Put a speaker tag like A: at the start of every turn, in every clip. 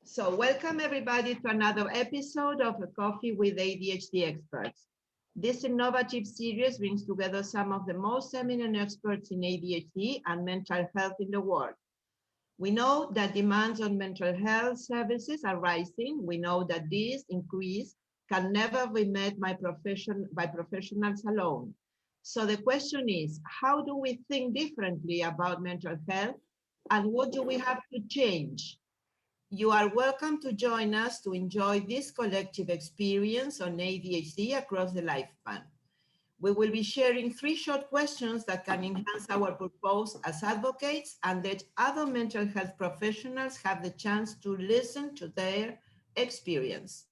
A: So welcome everybody to another episode of A Coffee with ADHD Experts. This innovative series brings together some of the most eminent experts in ADHD and mental health in the world. We know that demands on mental health services are rising. We know that this increase can never be met by professionals alone. So the question is, how do we think differently about mental health and what do we have to change? You are welcome to join us to enjoy this collective experience on ADHD across the lifespan. We will be sharing 3 short questions that can enhance our purpose as advocates and let other mental health professionals have the chance to listen to their experience.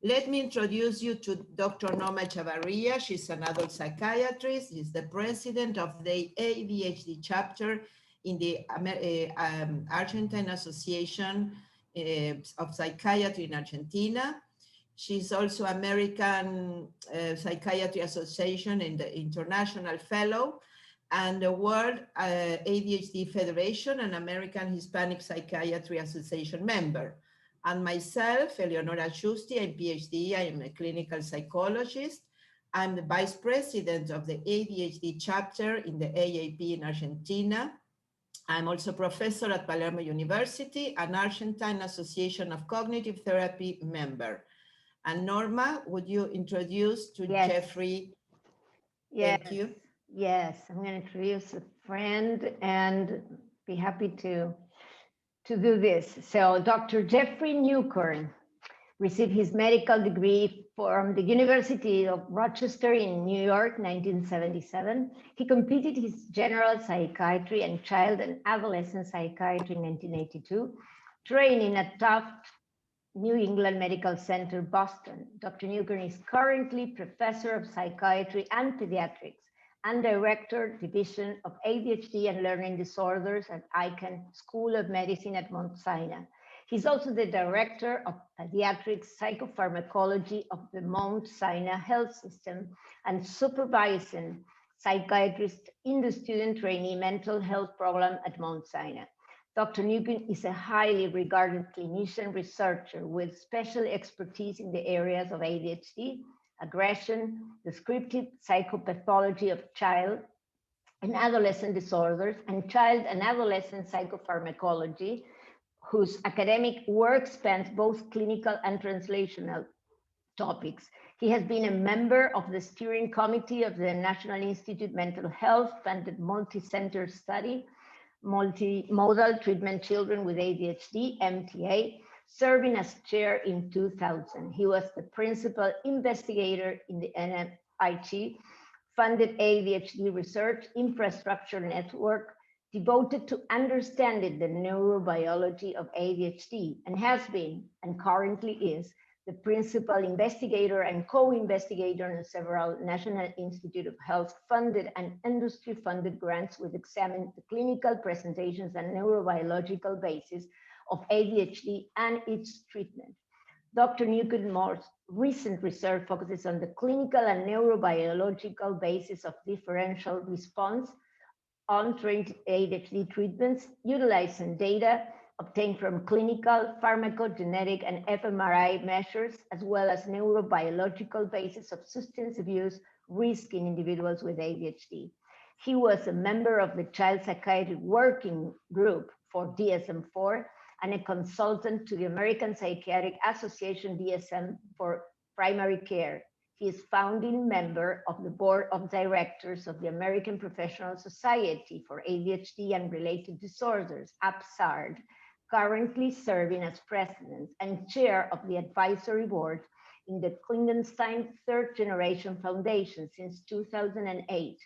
A: Let me introduce you to Dr. Norma Echavarria. She's an adult psychiatrist. She's the president of the ADHD chapter in the Argentine Association of Psychiatry in Argentina. She's also American Psychiatry Association and the International Fellow and the World ADHD Federation and American Hispanic Psychiatry Association member. And myself, Eleonora Giusti, I'm PhD, I am a clinical psychologist. I'm the vice president of the ADHD chapter in the AAP in Argentina. I'm also professor at Palermo University, an Argentine Association of Cognitive Therapy member. And Norma, would you introduce to Jeffrey?
B: Thank you. Yes, I'm going to introduce a friend and be happy to do this. So Dr. Jeffrey Newcorn received his medical degree from the University of Rochester in New York, 1977. He completed his general psychiatry and child and adolescent psychiatry in 1982, training at Tufts New England Medical Center, Boston. Dr. Newcorn is currently professor of psychiatry and pediatrics and director, Division of ADHD and Learning Disorders at Icahn School of Medicine at Mount Sinai. He's also the director of pediatric psychopharmacology of the Mount Sinai Health System and supervising psychiatrist in the student trainee mental health program at Mount Sinai. Dr. Newcorn is a highly regarded clinician researcher with special expertise in the areas of ADHD, aggression, descriptive psychopathology of child and adolescent disorders, and child and adolescent psychopharmacology, whose academic work spans both clinical and translational topics. He has been a member of the steering committee of the National Institute Mental Health funded multi-center study, Multimodal Treatment Children with ADHD, MTA, serving as chair in 2000. He was the principal investigator in the NIH funded ADHD research infrastructure network devoted to understanding the neurobiology of ADHD, and has been, and currently is, the principal investigator and co-investigator in several National Institute of Health funded and industry funded grants which examine the clinical presentations and neurobiological basis of ADHD and its treatment. Dr. Newcorn's most recent research focuses on the clinical and neurobiological basis of differential response untrained ADHD treatments, utilizing data obtained from clinical, pharmacogenetic, and fMRI measures, as well as neurobiological basis of substance abuse risk in individuals with ADHD. He was a member of the Child Psychiatry Working Group for DSM-4 and a consultant to the American Psychiatric Association DSM for primary care. He is founding member of the board of directors of the American Professional Society for ADHD and Related Disorders, APSARD, currently serving as president and chair of the advisory board in the Klingenstein Third Generation Foundation since 2008.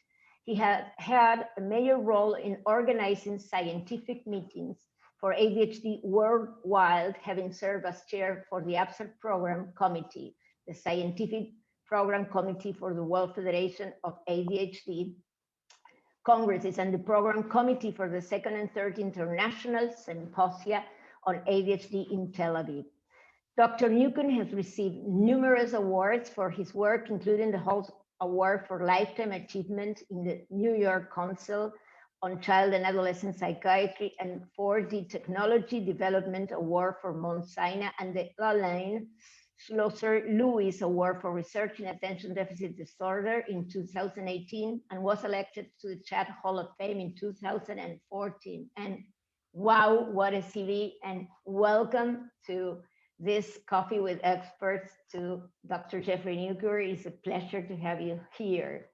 B: He has had a major role in organizing scientific meetings for ADHD worldwide, having served as chair for the APSARD Program Committee, the Scientific Program Committee for the World Federation of ADHD Congresses, and the Program Committee for the Second and Third International Symposia on ADHD in Tel Aviv. Dr. Newcorn has received numerous awards for his work, including the Hall Award for Lifetime Achievement in the New York Council on Child and Adolescent Psychiatry, and for the Technology Development Award for Mount Sinai and the Alain Schlosser Lewis Award for Research in Attention Deficit Disorder in 2018, and was elected to the Chat Hall of Fame in 2014. And wow, what a CV, and welcome to this Coffee with Experts to Dr. Jeffrey Newcorn. It's a pleasure to have you here.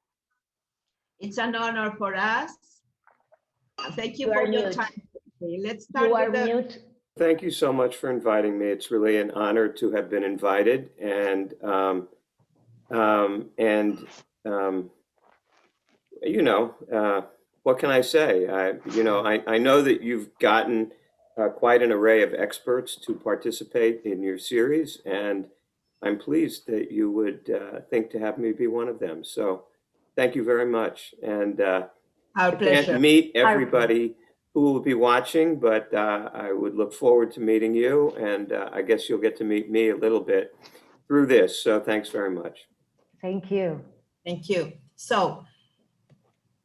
A: It's an honor for us. Thank you for your time. Let's start
B: with the mute.
C: Thank you so much for inviting me. It's really an honor to have been invited, and you know, what can I say? I know that you've gotten quite an array of experts to participate in your series, and I'm pleased that you would think to have me be one of them. So thank you very much. And
A: our pleasure.
C: I can't meet everybody who will be watching, but I would look forward to meeting you, and I guess you'll get to meet me a little bit through this. So thanks very much.
B: Thank you.
A: Thank you. So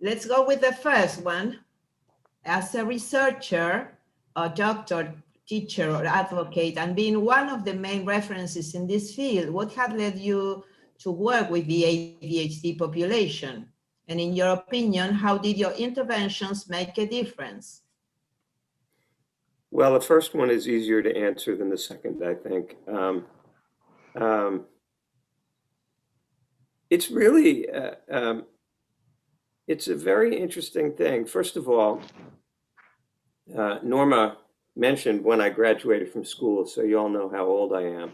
A: let's go with the first one. As a researcher, a doctor, teacher, or advocate, and being one of the main references in this field, what had led you to work with the ADHD population? And in your opinion, how did your interventions make a difference?
C: Well, the first one is easier to answer than the second, I think. It's really, it's a very interesting thing. First of all, Norma mentioned when I graduated from school, so you all know how old I am.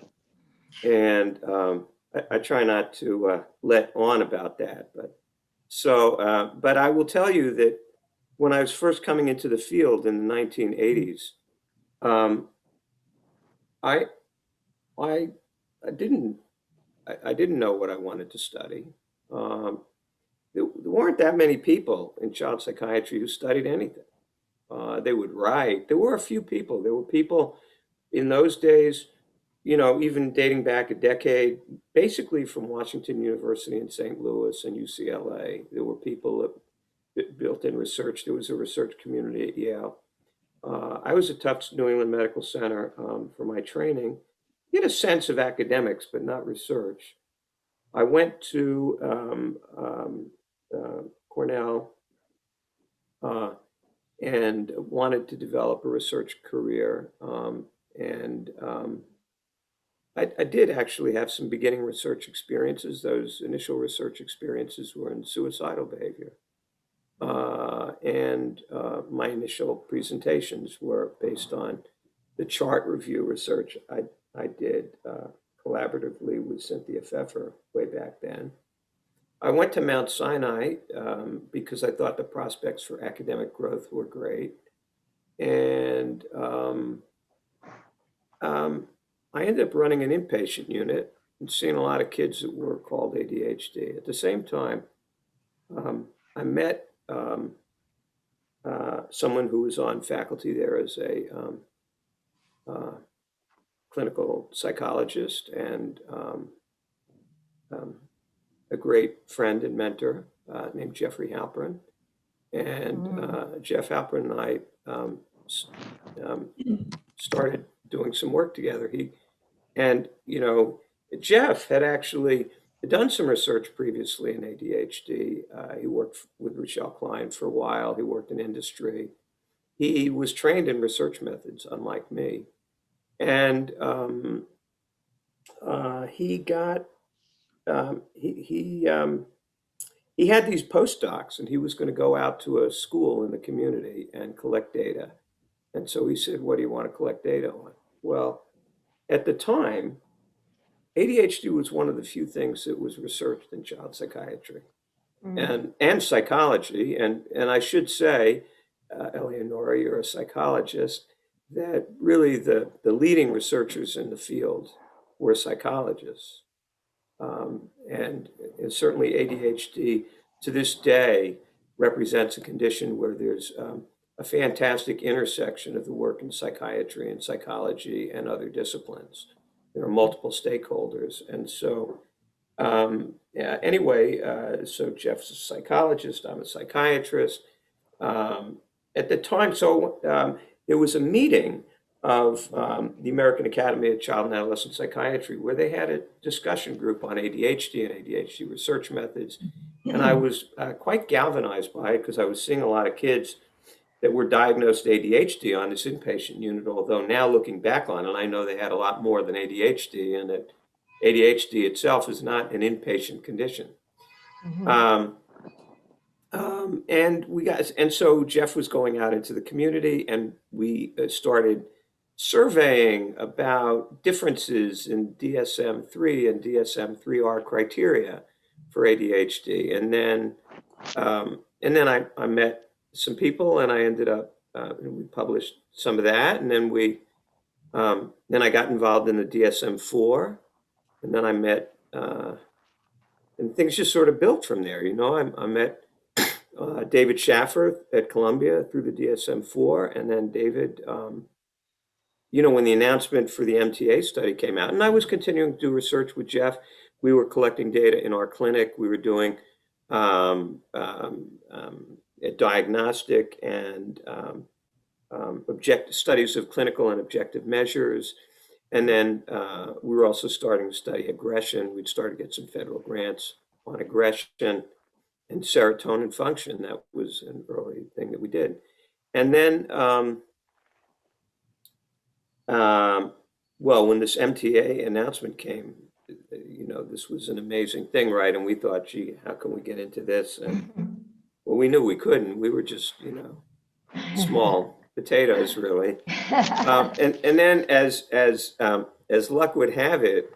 C: And I try not to let on about that. But I will tell you that when I was first coming into the field in the 1980s, I didn't know what I wanted to study. There weren't that many people in child psychiatry who studied anything. They would write. There were a few people. There were people in those days, you know, even dating back a decade, basically from Washington University in St. Louis and UCLA. There were people that built in research. There was a research community at Yale. I was at Tufts New England Medical Center for my training. You get a sense of academics, but not research. I went to Cornell and wanted to develop a research career. I did actually have some beginning research experiences. Those initial research experiences were in suicidal behavior. My initial presentations were based on the chart review research I did collaboratively with Cynthia Pfeffer way back then. I went to Mount Sinai because I thought the prospects for academic growth were great. And I ended up running an inpatient unit and seeing a lot of kids that were called ADHD. At the same time, I met someone who was on faculty there as a clinical psychologist and a great friend and mentor named Jeffrey Halperin. And Jeff Halperin and I started doing some work together. Jeff had actually done some research previously in ADHD. He worked with Rochelle Klein for a while. He worked in industry. He was trained in research methods, unlike me. And he had these postdocs, and he was going to go out to a school in the community and collect data. And so he said, "What do you want to collect data on?" Well, at the time, ADHD was one of the few things that was researched in child psychiatry and psychology. And I should say, Eleonora, you're a psychologist, that really the leading researchers in the field were psychologists. And certainly ADHD to this day represents a condition where there's a fantastic intersection of the work in psychiatry and psychology and other disciplines. There are multiple stakeholders. And so so Jeff's a psychologist, I'm a psychiatrist. at the time, there was a meeting of the American Academy of Child and Adolescent Psychiatry where they had a discussion group on ADHD and ADHD research methods. And I was quite galvanized by it because I was seeing a lot of kids that were diagnosed ADHD on this inpatient unit, although now looking back on it, I know they had a lot more than ADHD, and that ADHD itself is not an inpatient condition. And so Jeff was going out into the community, and we started surveying about differences in DSM-3 and DSM-3R criteria for ADHD. And then I met some people, and I ended up, we published some of that, and then then I got involved in the DSM-4, and then I met, and things just sort of built from there. I met David Schaffer at Columbia through the DSM-4, and then David, when the announcement for the MTA study came out, and I was continuing to do research with Jeff, we were collecting data in our clinic. We were doing diagnostic and objective studies of clinical and objective measures. And then we were also starting to study aggression. We'd started to get some federal grants on aggression and serotonin function. That was an early thing that we did. And then, when this MTA announcement came, this was an amazing thing, right? And we thought, gee, how can we get into this? And well, we knew we couldn't. We were just, small potatoes, really. And then, as luck would have it,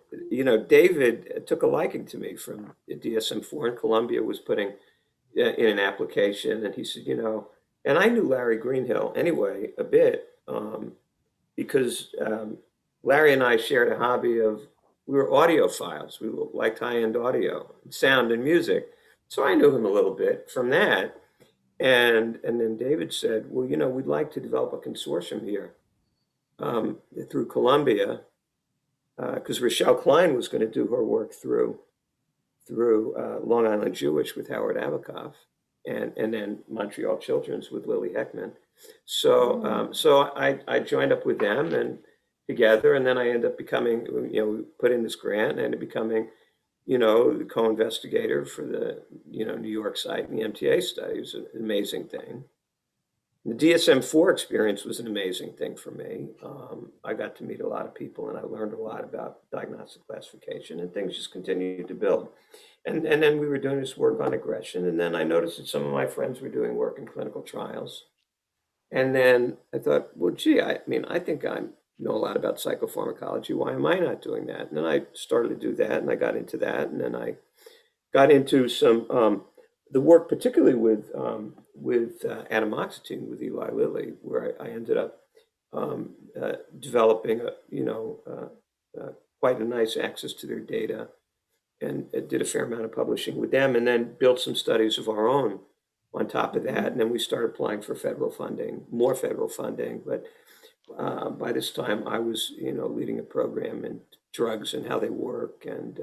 C: David took a liking to me from DSM-4, and Columbia was putting in an application, and he said, and I knew Larry Greenhill anyway a bit, because Larry and I shared a hobby of, we were audiophiles. We liked high-end audio, sound and music. So I knew him a little bit from that. And then David said, well, we'd like to develop a consortium here through Columbia, because Rochelle Klein was going to do her work through Long Island Jewish with Howard Abakoff, and then Montreal Children's with Lily Heckman. So I joined up with them and together, and then I ended up becoming, we put in this grant, and I ended up becoming, the co-investigator for the, New York site and the MTA study. It was an amazing thing. The DSM-4 experience was an amazing thing for me. I got to meet a lot of people, and I learned a lot about diagnostic classification, and things just continued to build. And then we were doing this work on aggression, and then I noticed that some of my friends were doing work in clinical trials. And then I thought, well, gee, I think I know a lot about psychopharmacology. Why am I not doing that? And then I started to do that, and I got into that, and then I got into some the work, particularly with atomoxetine with Eli Lilly, where I ended up developing quite a nice access to their data, and did a fair amount of publishing with them, and then built some studies of our own on top of that. And then we started applying for more federal funding. But by this time, I was, leading a program in drugs and how they work, and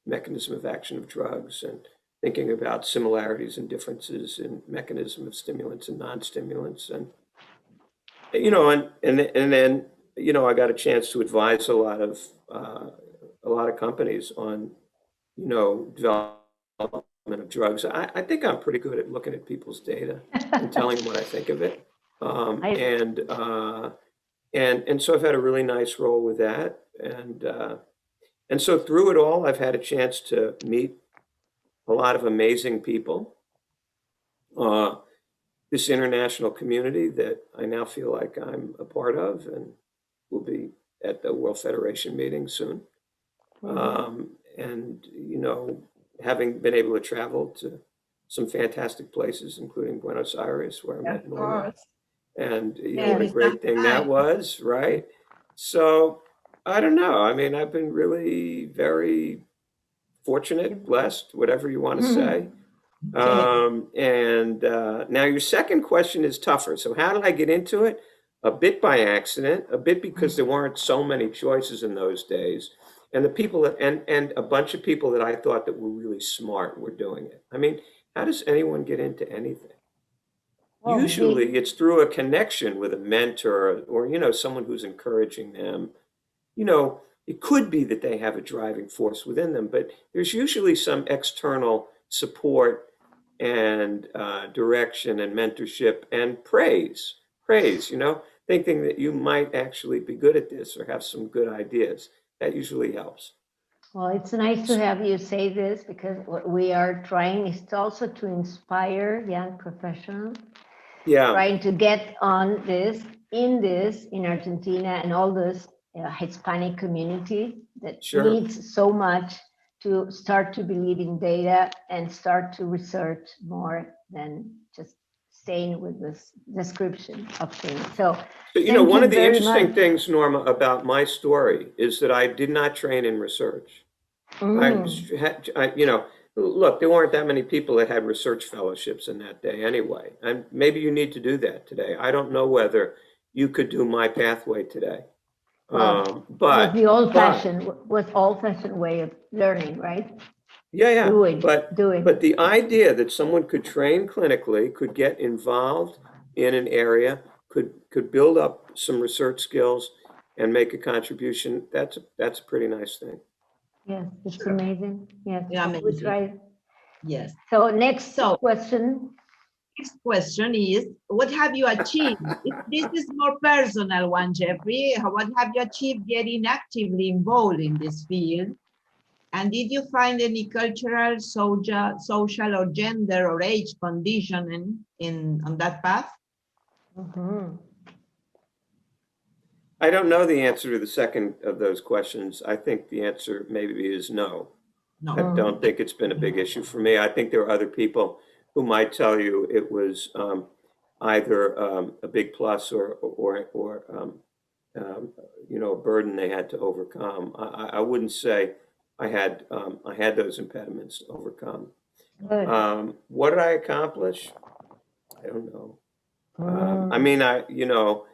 C: mechanism of action of drugs, and thinking about similarities and differences in mechanism of stimulants and non-stimulants. And, and then, I got a chance to advise a lot of companies on, development of drugs. I think I'm pretty good at looking at people's data and telling them what I think of it. And so I've had a really nice role with that. And so through it all, I've had a chance to meet a lot of amazing people. This international community that I now feel like I'm a part of, and will be at the World Federation meeting soon. And, having been able to travel to some fantastic places, including Buenos Aires, where I met Norma. And what a great thing that was, right? So I don't know. I've been really very fortunate, blessed, whatever you want to say. And now your second question is tougher. So how did I get into it? A bit by accident, a bit because there weren't so many choices in those days. And the people and a bunch of people that I thought that were really smart were doing it. How does anyone get into anything?
B: Oh,
C: Usually it's through a connection with a mentor or, you know, someone who's encouraging them. You know, it could be that they have a driving force within them, but there's usually some external support and direction and mentorship and praise, you know, thinking that you might actually be good at this or have some good ideas. That usually helps.
B: Well, it's nice to have you say this, because what we are trying is also to inspire young professionals,
C: Yeah,
B: trying to get on this in Argentina and all this Hispanic community that
C: sure.
B: needs so much to start to believe in data and start to research more than just staying with this description of things. So
C: But, you know,
B: thank
C: one
B: you
C: of the
B: very
C: interesting
B: much.
C: things, Norma, about my story is that I did not train in research. You know, look, there weren't that many people that had research fellowships in that day anyway. And maybe you need to do that today. I don't know whether you could do my pathway today.
B: Was
C: But
B: the old-fashioned way of learning, right?
C: yeah,
B: Doing.
C: but the idea that someone could train clinically, could get involved in an area, could build up some research skills and make a contribution, that's a pretty nice thing.
B: Yes, it's
A: Sure.
B: amazing. Yes,
A: Yeah,
B: we
A: amazing.
B: try.
A: Yes.
B: So next
A: So-
B: question.
A: Next question is, what have you achieved? This is more personal one, Jeffrey. What have you achieved getting actively involved in this field? And did you find any cultural, social, or gender or age conditioning on that path?
B: Mhm.
C: I don't know the answer to the second of those questions. I think the answer maybe is no.
A: No.
C: I don't think it's been a big issue for me. I think there are other people who might tell you it was either a big plus or you know, a burden they had to overcome. I wouldn't say I had those impediments to overcome.
B: Good.
C: What did I accomplish? I don't know. I
B: Mm.
C: mean, you know,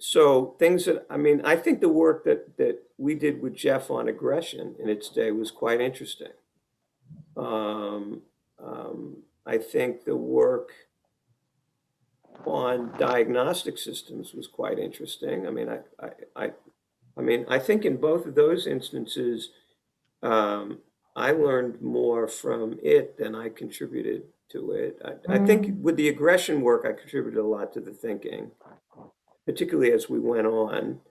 C: so things that, I mean, I think the work that we did with Jeff on aggression in its day was quite interesting. I think the work on diagnostic systems was quite interesting. I mean, I mean, I think in both of those instances, I learned more from it than I contributed to it. I think with the aggression work, I contributed a lot to the thinking, particularly as we went on.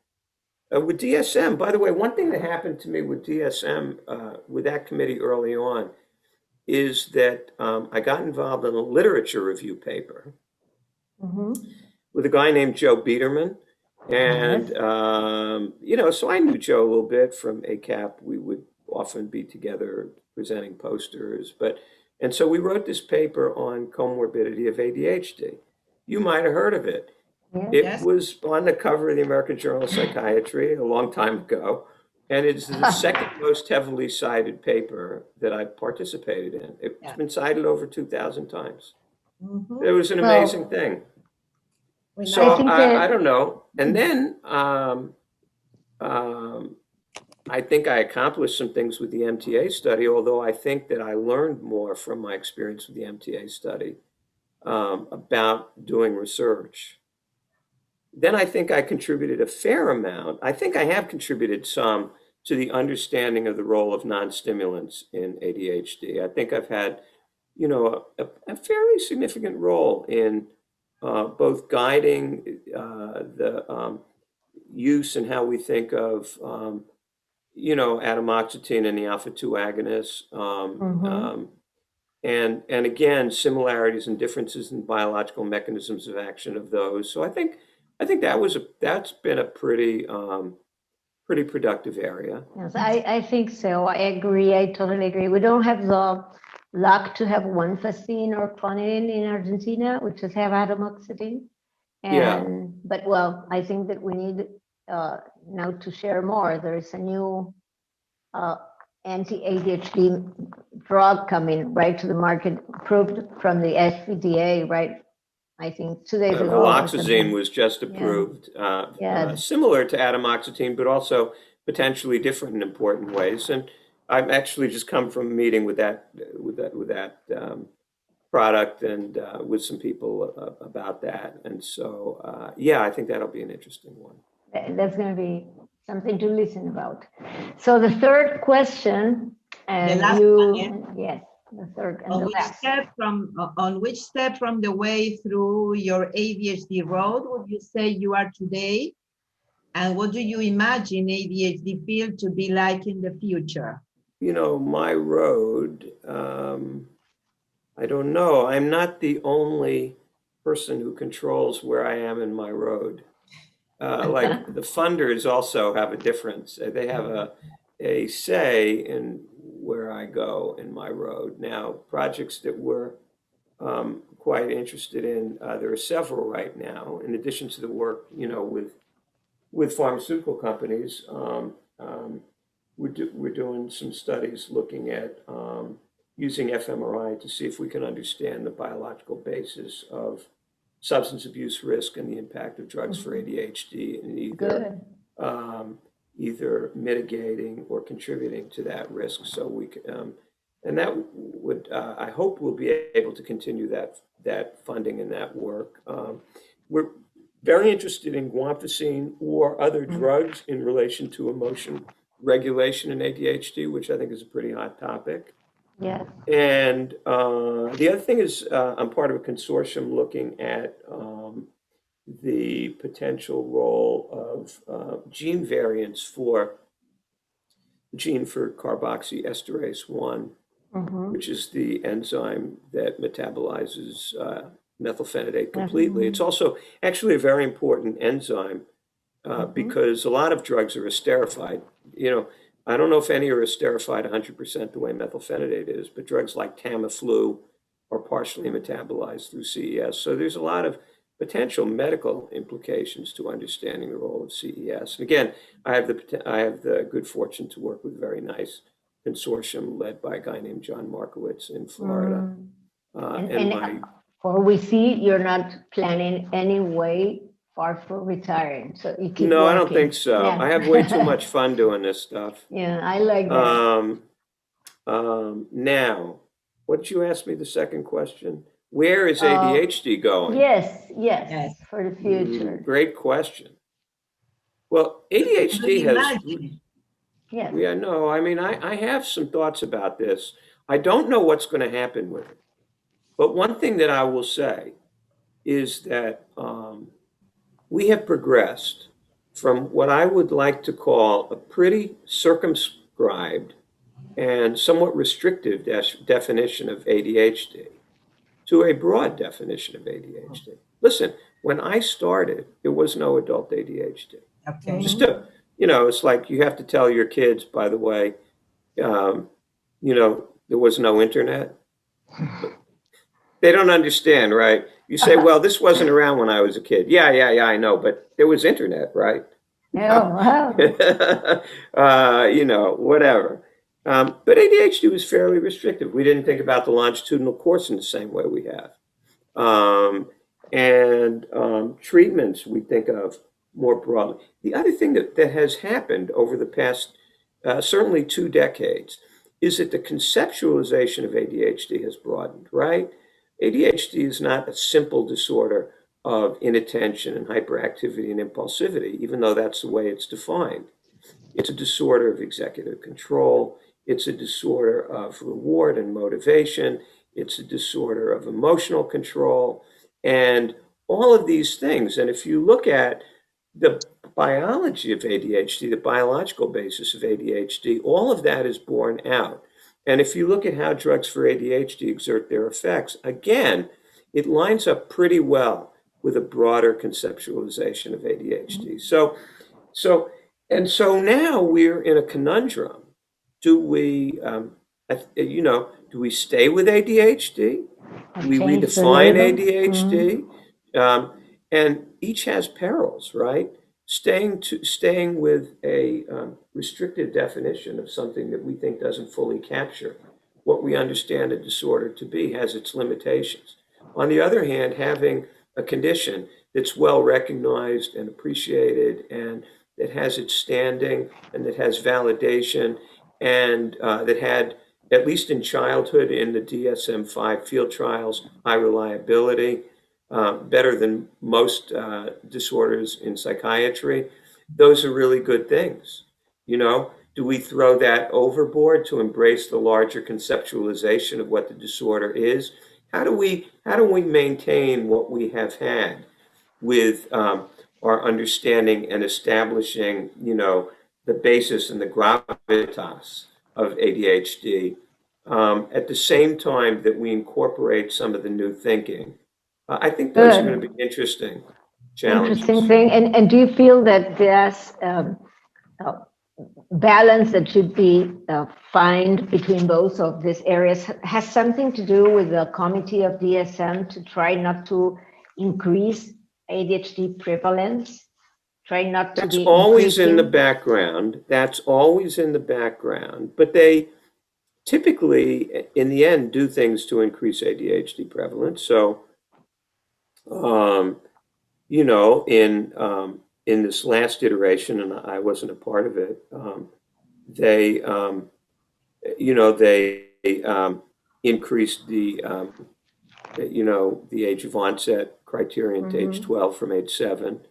C: With DSM, by the way, one thing that happened to me with DSM, with that committee early on, is that I got involved in a literature review paper with a guy named Joe Biederman. And, you know, so I knew Joe a little bit from ACAP. We would often be together presenting posters. And so we wrote this paper on comorbidity of ADHD. You might have heard of it. It
A: Yes.
C: was on the cover of the American Journal of Psychiatry a long time ago. And it's the second most heavily cited paper that I participated in. It's been cited over 2,000 times. It was an amazing thing. So I don't know. And then I think I accomplished some things with the MTA study, although I think that I learned more from my experience with the MTA study about doing research. Then I think I contributed a fair amount. I think I have contributed some to the understanding of the role of non-stimulants in ADHD. I think I've had, you know, a fairly significant role in both guiding the use and how we think of, you know, atomoxetine and the alpha-2 agonists. And again, similarities and differences in biological mechanisms of action of those. So I think that's been a pretty productive area.
B: Yes, I think so. I agree. I totally agree. We don't have the luck to have one vaccine or clonidine in Argentina. We just have atomoxetine. But well, I think that we need now to share more. There is a new anti-ADHD drug coming right to the market, approved from the FDA, right? I think 2 days ago.
C: Viloxazine was just approved,
B: Yeah.
C: similar to atomoxetine, but also potentially different in important ways. And I've actually just come from a meeting with that product and with some people about that. And so, yeah, I think that'll be an interesting one.
B: That's going to be something to listen about. So the third question, and yes, the third and the last.
A: On which step from the way through your ADHD road would you say you are today? And what do you imagine ADHD field to be like in the future?
C: You know, my road, I don't know. I'm not the only person who controls where I am in my road. Like the funders also have a difference. They have a say in where I go in my road. Now, projects that we're quite interested in, there are several right now, in addition to the work, you know, with pharmaceutical companies. We're doing some studies looking at using fMRI to see if we can understand the biological basis of substance abuse risk and the impact of drugs for ADHD, and either mitigating or contributing to that risk. So we can, and that would, I hope we'll be able to continue that funding and that work. We're very interested in guanfacine or other drugs in relation to emotion regulation in ADHD, which I think is a pretty hot topic.
B: Yeah.
C: And the other thing is I'm part of a consortium looking at the potential role of gene variants for the gene for carboxyesterase 1, which is the enzyme that metabolizes methylphenidate completely. It's also actually a very important enzyme because a lot of drugs are esterified. You know, I don't know if any are esterified 100% the way methylphenidate is, but drugs like Tamiflu are partially metabolized through CES. So there's a lot of potential medical implications to understanding the role of CES. And again, I have the good fortune to work with a very nice consortium led by a guy named John Markowitz in Florida.
B: For we see you're not planning any way far from retiring, so you keep
C: No,
B: working.
C: I don't think so.
B: Yeah.
C: I have way too much fun doing this stuff.
B: Yeah, I like that.
C: Now, what did you ask me the second question? Where is ADHD going?
B: Yes, for the future.
C: Great question. Well, ADHD has...
B: Yes.
C: Yeah, no, I mean, I have some thoughts about this. I don't know what's going to happen with it. But one thing that I will say is that we have progressed from what I would like to call a pretty circumscribed and somewhat restrictive definition of ADHD to a broad definition of ADHD. Listen, when I started, there was no adult ADHD.
A: Okay.
C: Just to, you know, it's like you have to tell your kids, by the way, you know, there was no internet. They don't understand, right? You say, well, this wasn't around when I was a kid. Yeah, I know, but there was internet, right?
B: Oh,
C: wow. You know, whatever. But ADHD was fairly restrictive. We didn't think about the longitudinal course in the same way we have. Treatments we think of more broadly. The other thing that has happened over the past, certainly 2 decades, is that the conceptualization of ADHD has broadened, right? ADHD is not a simple disorder of inattention and hyperactivity and impulsivity, even though that's the way it's defined. It's a disorder of executive control. It's a disorder of reward and motivation. It's a disorder of emotional control and all of these things. And if you look at the biology of ADHD, the biological basis of ADHD, all of that is borne out. And if you look at how drugs for ADHD exert their effects, again, it lines up pretty well with a broader conceptualization of ADHD. So now we're in a conundrum. Do we, do we stay with ADHD? Do we redefine ADHD? And each has perils, right? Staying with a restrictive definition of something that we think doesn't fully capture what we understand a disorder to be has its limitations. On the other hand, having a condition that's well recognized and appreciated and that has its standing and that has validation and that had at least in childhood, in the DSM-5 field trials, high reliability, better than most disorders in psychiatry. Those are really good things. You know, do we throw that overboard to embrace the larger conceptualization of what the disorder is? How do we maintain what we have had with our understanding and establishing, you know, the basis and the gravitas of ADHD at the same time that we incorporate some of the new thinking? I think those are going to be interesting challenges.
B: Interesting thing. And do you feel that there's balance that should be found between both of these areas has something to do with the committee of DSM to try not to increase ADHD prevalence? Try not to
C: That's
B: be
C: always in the
B: increasing?
C: background. That's always in the background. But they typically, in the end, do things to increase ADHD prevalence. So, you know, in this last iteration, and I wasn't a part of it, they, you know, they increased the, you know, the age of onset criterion to age 12 from age 7,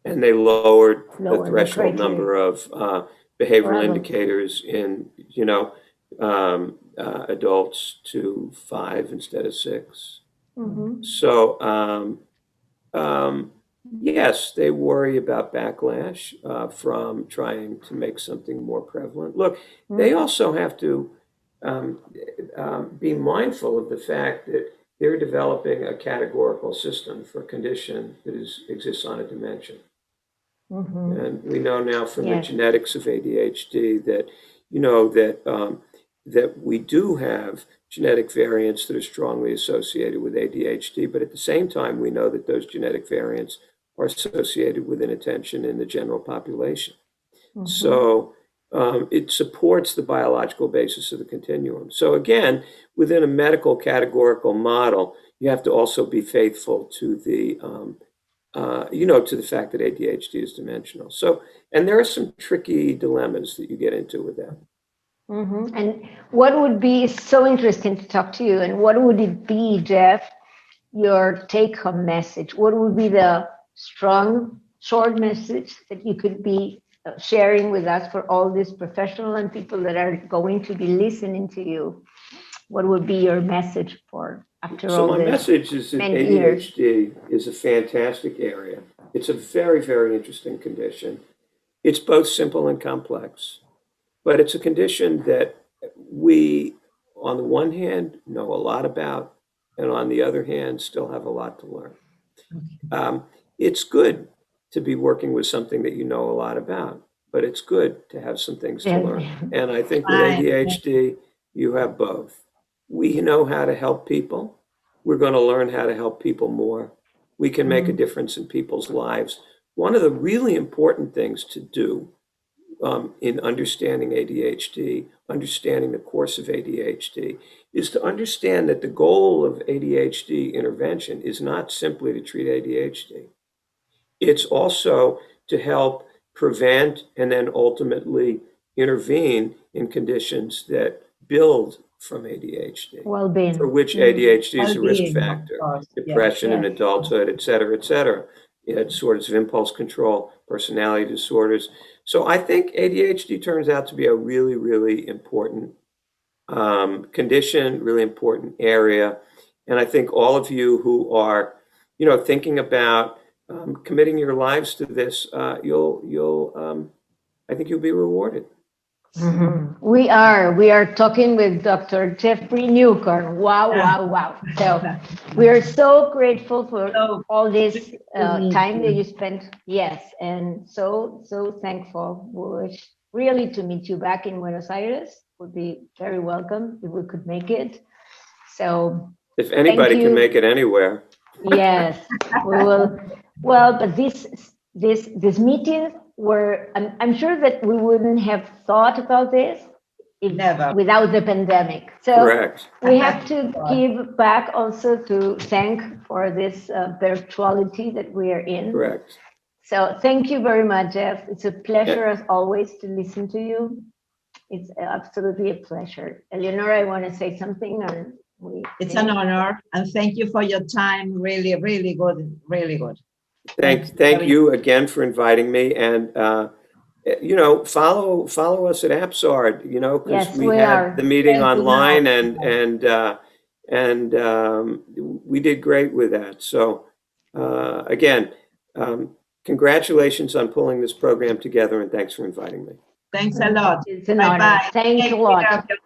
C: and they lowered the threshold number of behavioral indicators in, you know, adults to 5 instead of 6. So, yes, they worry about backlash from trying to make something more prevalent. Look, they also have to be mindful of the fact that they're developing a categorical system for a condition that exists on a dimension. And we know now from the genetics of ADHD that, you know, that we do have genetic variants that are strongly associated with ADHD, but at the same time, we know that those genetic variants are associated with inattention in the general population. So it supports the biological basis of the continuum. So again, within a medical categorical model, you have to also be faithful to the, you know, to the fact that ADHD is dimensional. So, and there are some tricky dilemmas that you get into with that.
B: And what would be so interesting to talk to you, and what would it be, Jeff, your take-home message? What would be the strong, short message that you could be sharing with us for all these professionals and people that are going to be listening to you? What would be your message for after all this?
C: So my message is that ADHD is a fantastic area. It's a very, very interesting condition. It's both simple and complex, but it's a condition that we, on the one hand, know a lot about, and on the other hand, still have a lot to learn. It's good to be working with something that you know a lot about, but it's good to have some things to learn. And I think with ADHD, you have both. We know how to help people. We're going to learn how to help people more. We can make a difference in people's lives. One of the really important things to do in understanding ADHD, understanding the course of ADHD, is to understand that the goal of ADHD intervention is not simply to treat ADHD. It's also to help prevent and then ultimately intervene in conditions that build from ADHD,
B: well-being,
C: for which ADHD is a risk factor, depression in adulthood, et cetera, et cetera. Disorders of impulse control, personality disorders. So I think ADHD turns out to be a really, really important condition, really important area. And I think all of you who are, you know, thinking about committing your lives to this, I think you'll be rewarded.
B: We are talking with Dr. Jeffrey Newcorn. Wow. So we are so grateful for all this time that you spent. Yes, and so thankful. We wish really to meet you back in Buenos Aires. Would be very welcome if we could make it. So
C: if anybody can make it anywhere.
B: Yes, we will. Well, but this meeting where I'm sure that we wouldn't have thought about this without the pandemic. So
C: correct.
B: We have to give back also to thank for this virtuality that we are in.
C: Correct.
B: So thank you very much, Jeff. It's a pleasure as always to listen to you. It's absolutely a pleasure. Eleonora, I want to say something? Or
A: it's an honor, and thank you for your time. Really, really good, really good.
C: Thank you again for inviting me, and you know, follow us at AppSard, you know, because
B: Yes,
C: we
B: we
C: had
B: are.
C: the meeting
B: Yes, we
C: online,
B: know.
C: and we did great with that. So again, congratulations on pulling this program together, and thanks for inviting me.
A: Thanks a lot.
B: It's an
A: Bye-bye.
B: honor. Thanks a lot.
A: Take care of